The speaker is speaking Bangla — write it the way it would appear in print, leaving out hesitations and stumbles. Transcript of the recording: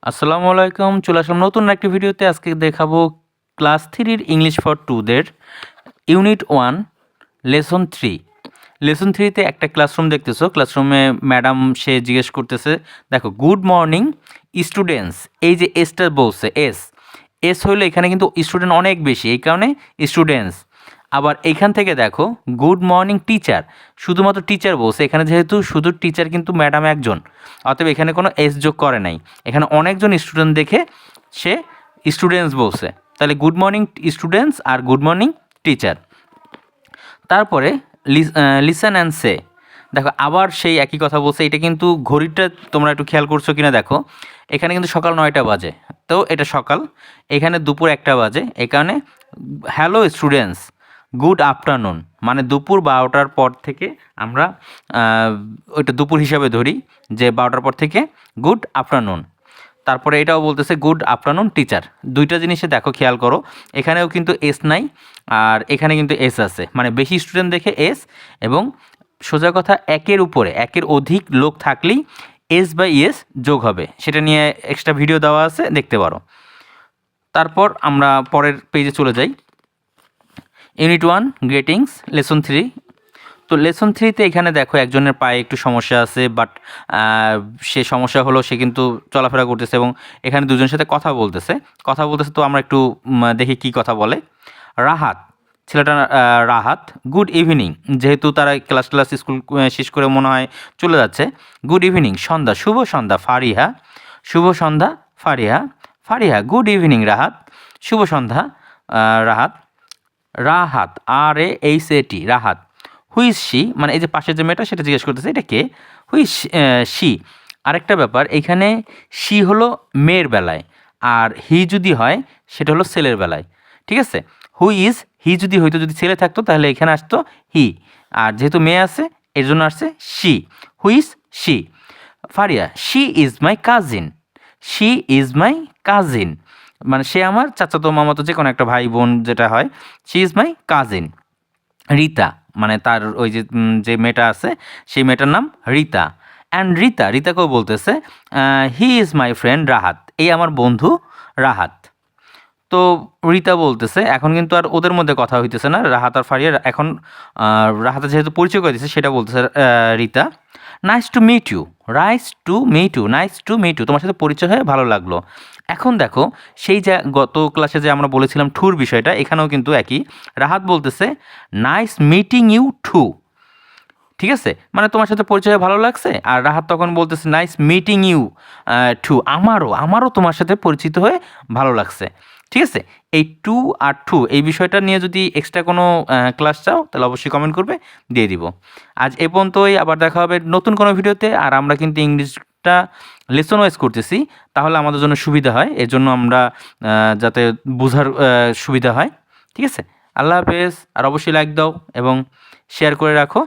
আসসালামু আলাইকুম। চলে আসলাম নতুন একটি ভিডিওতে। আজকে দেখাবো class 3 English for 2 there unit 1 lesson 3। Lesson 3 তে একটা ক্লাসরুম দেখতেছো। ক্লাসরুমে ম্যাডাম সে জিজ্ঞেস করতেছে, দেখো গুড মর্নিং স্টুডেন্টস। এই যে এসটা বলছে এস হইলো এখানে কিন্তু স্টুডেন্ট অনেক বেশি, এই কারণে স্টুডেন্টস। আবার এইখান থেকে দেখো গুড মর্নিং টিচার, শুধুমাত্র টিচার বলছে। এখানে যেহেতু শুধু টিচার কিন্তু ম্যাডাম একজন, অতএব এখানে কোনো এস যোগ করে নাই। এখানে অনেকজন স্টুডেন্ট দেখে সে স্টুডেন্টস বলছে। তাহলে good morning students are good morning teacher. তারপরে লিসেন অ্যান্ড সে, দেখো আবার সেই একই কথা বলছে। এটা কিন্তু ঘড়িটা তোমরা একটু খেয়াল করছো কিনা দেখো, এখানে কিন্তু সকাল 9টা বাজে, তো এটা সকাল, এখানে দুপুর 1টা বাজে। এই কারণে হ্যালো স্টুডেন্টস, গুড আফটারনুন, মানে দুপুর 12টার পর থেকে আমরা ওইটা দুপুর হিসাবে ধরি, যে 12টার পর থেকে গুড আফটারনুন। তারপরে এটাও বলতেছে গুড আফটারনুন টিচার। দুইটা জিনিসে দেখো খেয়াল করো, এখানেও কিন্তু এস নাই আর এখানে কিন্তু এস আছে, মানে বেশি স্টুডেন্ট দেখে এস। এবং সোজা কথা, একের উপরে একের অধিক লোক থাকলেই এস বাই এস যোগ হবে। সেটা নিয়ে এক্সট্রা ভিডিও দেওয়া আছে, দেখতে পারো। তারপর আমরা পরের পেজে চলে যাই। Unit 1 greetings lesson 3। তো লেসন 3তে এখানে দেখো একজনের পায়ে একটু সমস্যা আছে, বাট সে সমস্যা হলো সে কিন্তু চলাফেরা করতেছে এবং এখানে দুজনের সাথে কথা বলতেছে। তো আমরা একটু দেখি কি কথা বলে। রাহাত, ছেলেটা রাহাত, গুড ইভিনিং, যেহেতু তারা ক্লাস স্কুল শেষ করে মনে হয় চলে যাচ্ছে। গুড ইভিনিং সন্ধ্যা, শুভ সন্ধ্যা ফারিহা, শুভ সন্ধ্যা ফারিহা। ফারিহা, গুড ইভিনিং রাহাত, শুভ সন্ধ্যা Rahat. Rahat, RAHAT, Rahat. Who's she, মানে এই যে পাশের যে মেয়েটা সেটা জিজ্ঞেস করতেছে এটা কে। Who's she. আরেকটা ব্যাপার, এখানে শি হলো মেয়ের বেলায়, আর হি যদি হয় সেটা হলো ছেলের বেলায়। ঠিক আছে, হুইজ হি যদি হইতো, যদি ছেলে থাকতো তাহলে এখানে আসতো হি, আর যেহেতু মেয়ে আছে এর জন্য আসছে she. Who's she. Fariya, she is my cousin, she is my cousin, মানে সে আমার চাচাতো মামাতো যে কোনো একটা ভাই বোন যেটা হয়, she is my cousin. Rita, মানে তার ওই যে যে মেয়েটা আছে সেই মেয়েটার নাম রীতা। অ্যান্ড রীতাকেও বলতেছে he is my friend Rahat, এই আমার বন্ধু রাহাত। তো রীতা বলতেছে, এখন কিন্তু আর ওদের মধ্যে কথা হইতেছে না, রাহাত আর ফারিয়া। এখন রাহাতের যেহেতু পরিচয় করে দিচ্ছে সেটা বলতেছে Rita. Nice to meet you, nice to meet you, তোমার সাথে পরিচয় হয়ে ভালো লাগলো। এখন দেখো সেই যে গত ক্লাসে যে আমরা বলেছিলাম ঠুর বিষয়টা, এখানেও কিন্তু একই। রাহাত বলতেছে নাইস মিটিং ইউ টু, ঠিক আছে, মানে তোমার সাথে পরিচয় হয়ে ভালো লাগছে। আর রাহাত তখন বলতেছে নাইস মিটিং ইউ টু, আমারও তোমার সাথে পরিচিত হয়ে ভালো লাগছে। ঠিক আছে, এই টু আর টু এই বিষয়টা নিয়ে যদি এক্সট্রা কোনো ক্লাস চাও তাহলে অবশ্যই কমেন্ট করবে, দিয়ে দিব। আজ এ পর্যন্তই, আবার দেখা হবে নতুন কোনো ভিডিওতে। আর আমরা কিন্তু ইংলিশটা লেসন ওয়াইজ করতেছি, তাহলে আমাদের জন্য সুবিধা হয়, এর জন্য আমরা যাতে বোঝার সুবিধা হয়। ঠিক আছে, আল্লাহ হাফেজ। আর অবশ্যই লাইক দাও এবং শেয়ার করে রাখো।